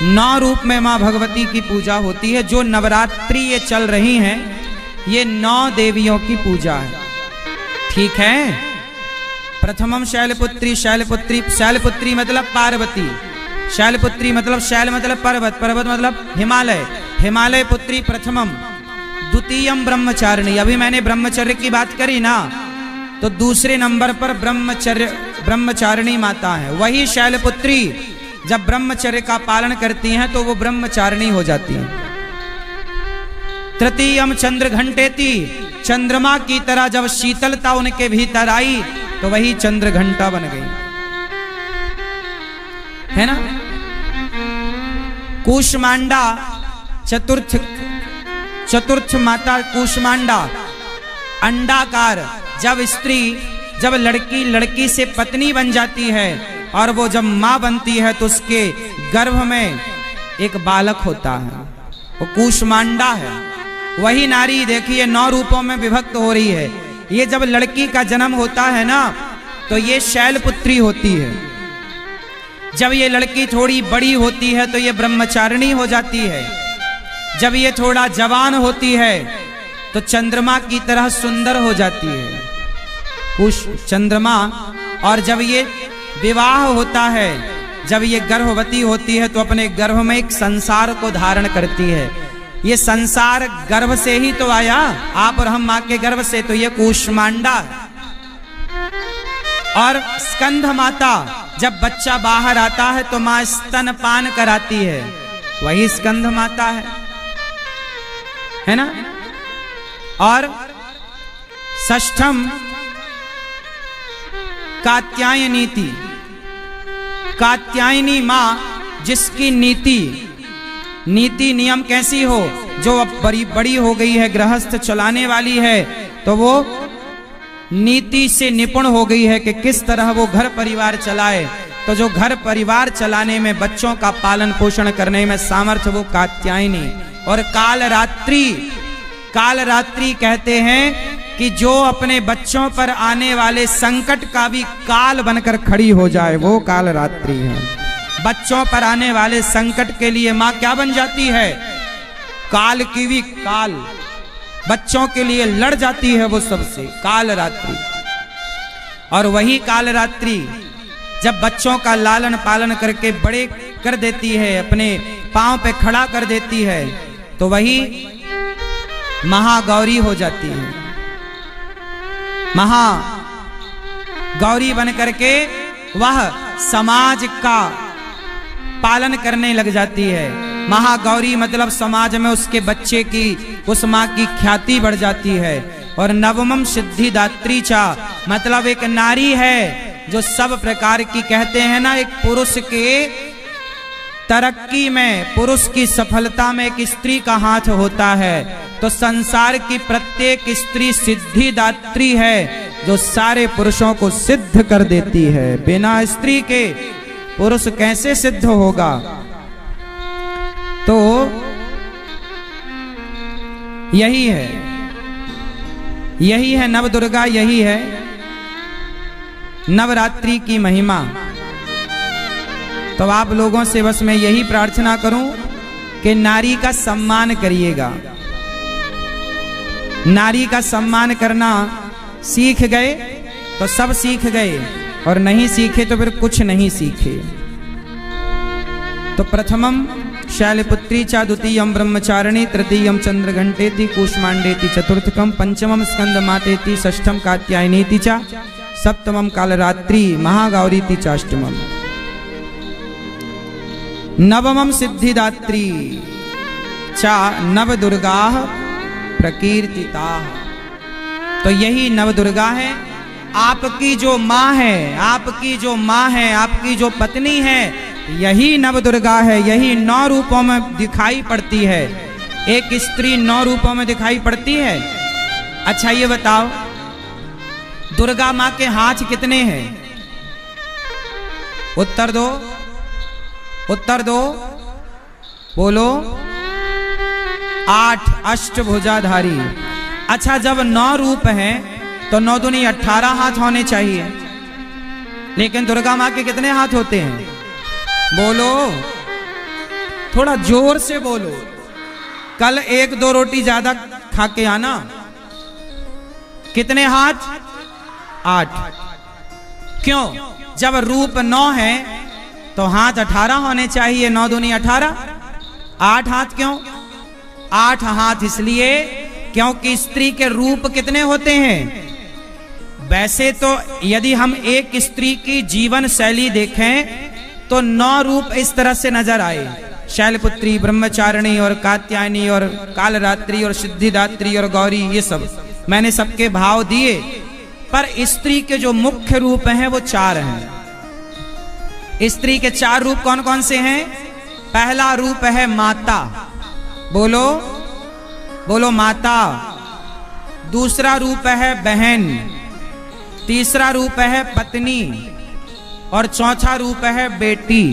9 रूप में माँ भगवती की पूजा होती है। जो नवरात्रि ये चल रही हैं, ये 9 देवियों की पूजा है। ठीक है। प्रथमम शैलपुत्री, शैलपुत्री, शैलपुत्री मतलब पार्वती, शैलपुत्री मतलब शैल मतलब पर्वत, पर्वत मतलब हिमालय, हिमालय पुत्री प्रथमम, द्वितीयम ब्रह्मचारिणी। अभी मैंने ब्रह्मचर्य की बात करी ना, तो दूसरे नंबर पर ब्रह्मचारिणी माता है। वही शैलपुत्री जब ब्रह्मचर्य का पालन करती हैं तो वो ब्रह्मचारिणी हो जाती हैं। तृतीयम चंद्र घंटेति, चंद्रमा की तरह जब शीतलता उनके भीतर आई तो वही चंद्र घंटा बन गई, है ना। कूष्मांडा चतुर्थ माता कूष्मांडा, अंडाकार। जब लड़की से पत्नी बन जाती है और वो जब मां बनती है तो उसके गर्भ में एक बालक होता है, वो कूष्मांडा है। वही नारी देखिए 9 रूपों में विभक्त हो रही है। ये जब लड़की का जन्म होता है ना तो ये शैलपुत्री होती है। जब ये लड़की थोड़ी बड़ी होती है तो ये ब्रह्मचारिणी हो जाती है। जब ये थोड़ा जवान होती है तो चंद्रमा की तरह सुंदर हो जाती है चंद्रमा। और जब ये विवाह होता है, जब ये गर्भवती होती है तो अपने गर्भ में एक संसार को धारण करती है। ये संसार गर्भ से ही तो आया, आप और हम माँ के गर्भ से, तो ये कूष्मांडा। और स्कंध माता, जब बच्चा बाहर आता है तो माँ स्तनपान कराती है, वही स्कंध माता है ना। और षष्ठम कात्यायनी थी, कात्यायनी माँ जिसकी नीति नियम कैसी हो, जो अब बड़ी हो गई है, गृहस्थ चलाने वाली है, तो वो नीति से निपुण हो गई है कि किस तरह वो घर परिवार चलाए। तो जो घर परिवार चलाने में, बच्चों का पालन पोषण करने में सामर्थ्य, वो कात्यायनी। और कालरात्रि कहते हैं कि जो अपने बच्चों पर आने वाले संकट का भी काल बनकर खड़ी हो जाए, वो कालरात्रि है। बच्चों पर आने वाले संकट के लिए माँ क्या बन जाती है, काल की भी काल, बच्चों के लिए लड़ जाती है वो सबसे, कालरात्रि। और वही कालरात्रि जब बच्चों का लालन पालन करके बड़े कर देती है, अपने पांव पे खड़ा कर देती है, तो वही महागौरी हो जाती है। महागौरी बन करके वह समाज का पालन करने लग जाती है। महागौरी मतलब समाज में उसके बच्चे की, उस माँ की ख्याति बढ़ जाती है। और नवमम सिद्धिदात्री चा मतलब एक नारी है जो सब प्रकार की, कहते हैं ना, एक पुरुष के तरक्की में, पुरुष की सफलता में एक स्त्री का हाथ होता है। तो संसार की प्रत्येक स्त्री सिद्धिदात्री है, जो सारे पुरुषों को सिद्ध कर देती है। बिना स्त्री के पुरुष कैसे सिद्ध होगा। तो यही है नवदुर्गा, यही है नवरात्रि की महिमा। तो आप लोगों से बस मैं यही प्रार्थना करूं कि नारी का सम्मान करिएगा। नारी का सम्मान करना सीख गए तो सब सीख गए, और नहीं सीखे तो फिर कुछ नहीं सीखे। तो प्रथमम शैलपुत्री चा, द्वितीयम ब्रह्मचारिणी, तृतीयम चंद्रघंटेति, कूष्मांडेति, चतुर्थकम पंचमम स्कंदमातेति, षष्ठम कात्यायनीति चा, सप्तमम कालरात्रि, महागौरीति चाष्टमम, नवमम सिद्धिदात्री चा नवदुर्गाः प्रकीर्तिताः। तो यही नवदुर्गा है। आपकी जो माँ है, आपकी जो माँ है, आपकी जो पत्नी है, यही नवदुर्गा है। यही 9 रूपों में दिखाई पड़ती है। एक स्त्री 9 रूपों में दिखाई पड़ती है। अच्छा ये बताओ, दुर्गा माँ के हाथ कितने हैं? उत्तर दो, उत्तर दो, बोलो। 8 अष्टभुजाधारी। अच्छा जब 9 रूप हैं तो 9 दूनी 18 हाथ होने चाहिए, लेकिन दुर्गा माँ के कितने हाथ होते हैं? बोलो। थोड़ा जोर से बोलो। कल 1-2 रोटी ज्यादा खा के आना। कितने हाथ? 8। क्यों? जब रूप 9 है तो हाथ 18 होने चाहिए। 9 दूनी 18। 8 हाथ क्यों? 8 हाथ इसलिए क्योंकि स्त्री के रूप कितने होते हैं? वैसे तो यदि हम एक स्त्री की जीवन शैली देखें तो 9 रूप इस तरह से नजर आए। शैलपुत्री, ब्रह्मचारिणी और कात्यायनी और कालरात्रि और सिद्धिदात्री और गौरी, ये सब मैंने सबके भाव दिए। पर स्त्री के जो मुख्य रूप हैं वो 4 हैं। स्त्री के 4 रूप कौन कौन से हैं? पहला रूप है माता। बोलो बोलो माता। दूसरा रूप है बहन। तीसरा रूप है पत्नी और चौथा रूप है बेटी।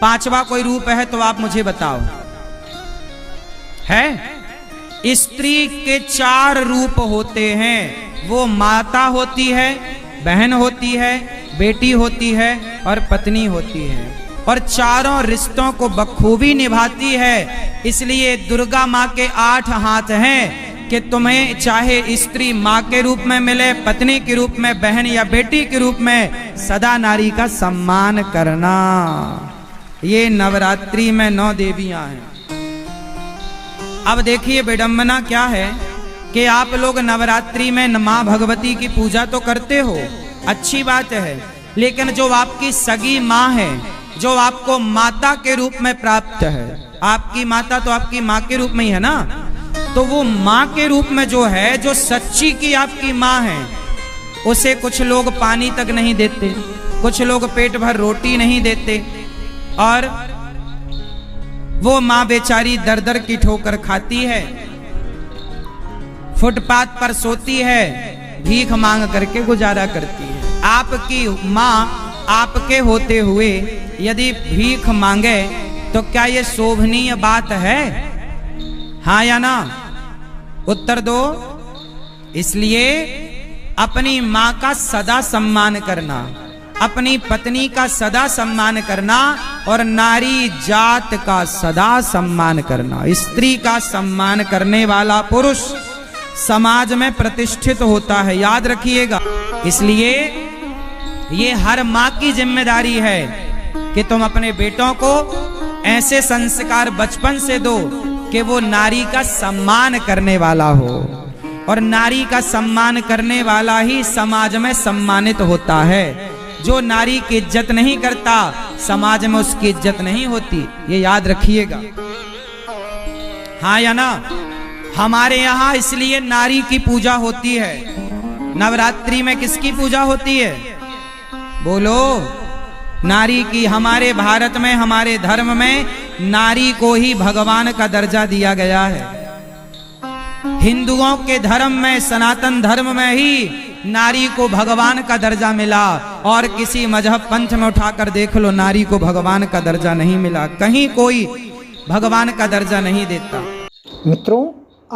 5वां कोई रूप है तो आप मुझे बताओ। है? स्त्री के 4 रूप होते हैं। वो माता होती है, बहन होती है, बेटी होती है और पत्नी होती है, और चारों रिश्तों को बखूबी निभाती है। इसलिए दुर्गा माँ के 8 हाथ हैं कि तुम्हें चाहे स्त्री माँ के रूप में मिले, पत्नी के रूप में, बहन या बेटी के रूप में, सदा नारी का सम्मान करना। ये नवरात्रि में 9 देवियां हैं। अब देखिए विडंबना क्या है कि आप लोग नवरात्रि में माँ भगवती की पूजा तो करते हो, अच्छी बात है, लेकिन जो आपकी सगी माँ है, जो आपको माता के रूप में प्राप्त है, आपकी माता तो आपकी माँ के रूप में ही है ना, तो वो माँ के रूप में जो है, जो सच्ची की आपकी माँ है, उसे कुछ लोग पानी तक नहीं देते, कुछ लोग पेट भर रोटी नहीं देते, और वो माँ बेचारी दर दर की ठोकर खाती है, फुटपाथ पर सोती है, भीख मांग करके गुजारा करती है। आपकी माँ आपके होते हुए यदि भीख मांगे तो क्या ये शोभनीय बात है? हाँ या ना? उत्तर दो। इसलिए अपनी माँ का सदा सम्मान करना, अपनी पत्नी का सदा सम्मान करना और नारी जात का सदा सम्मान करना। स्त्री का सम्मान करने वाला पुरुष समाज में प्रतिष्ठित होता है, याद रखिएगा। इसलिए ये हर माँ की जिम्मेदारी है कि तुम अपने बेटों को ऐसे संस्कार बचपन से दो कि वो नारी का सम्मान करने वाला हो, और नारी का सम्मान करने वाला ही समाज में सम्मानित होता है। जो नारी की इज्जत नहीं करता, समाज में उसकी इज्जत नहीं होती, ये याद रखिएगा। हाँ या ना? हमारे यहाँ इसलिए नारी की पूजा होती है। नवरात्रि में किसकी पूजा होती है? बोलो। नारी की। हमारे भारत में, हमारे धर्म में नारी को ही भगवान का दर्जा दिया गया है। हिंदुओं के धर्म में, सनातन धर्म में ही नारी को भगवान का दर्जा मिला, और किसी मजहब पंथ में उठाकर देख लो, नारी को भगवान का दर्जा नहीं मिला। कहीं कोई भगवान का दर्जा नहीं देता। मित्रों,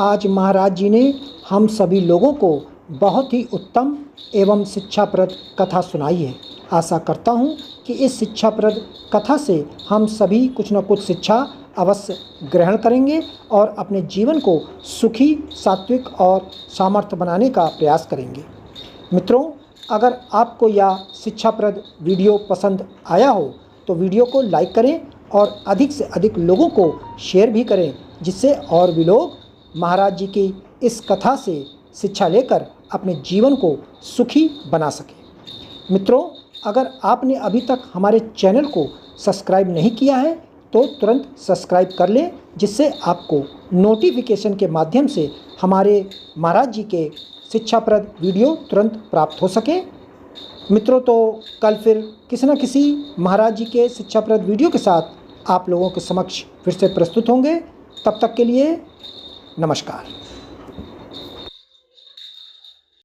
आज महाराज जी ने हम सभी लोगों को बहुत ही उत्तम एवं शिक्षाप्रद कथा सुनाई है। आशा करता हूँ कि इस शिक्षाप्रद कथा से हम सभी कुछ न कुछ शिक्षा अवश्य ग्रहण करेंगे और अपने जीवन को सुखी, सात्विक और सामर्थ्य बनाने का प्रयास करेंगे। मित्रों, अगर आपको यह शिक्षाप्रद वीडियो पसंद आया हो तो वीडियो को लाइक करें और अधिक से अधिक लोगों को शेयर भी करें, जिससे और भी लोग महाराज जी की इस कथा से शिक्षा लेकर अपने जीवन को सुखी बना सकें। मित्रों, अगर आपने अभी तक हमारे चैनल को सब्सक्राइब नहीं किया है तो तुरंत सब्सक्राइब कर लें, जिससे आपको नोटिफिकेशन के माध्यम से हमारे महाराज जी के शिक्षाप्रद वीडियो तुरंत प्राप्त हो सके। मित्रों, तो कल फिर किसी न किसी महाराज जी के शिक्षाप्रद वीडियो के साथ आप लोगों के समक्ष फिर से प्रस्तुत होंगे। तब तक के लिए नमस्कार।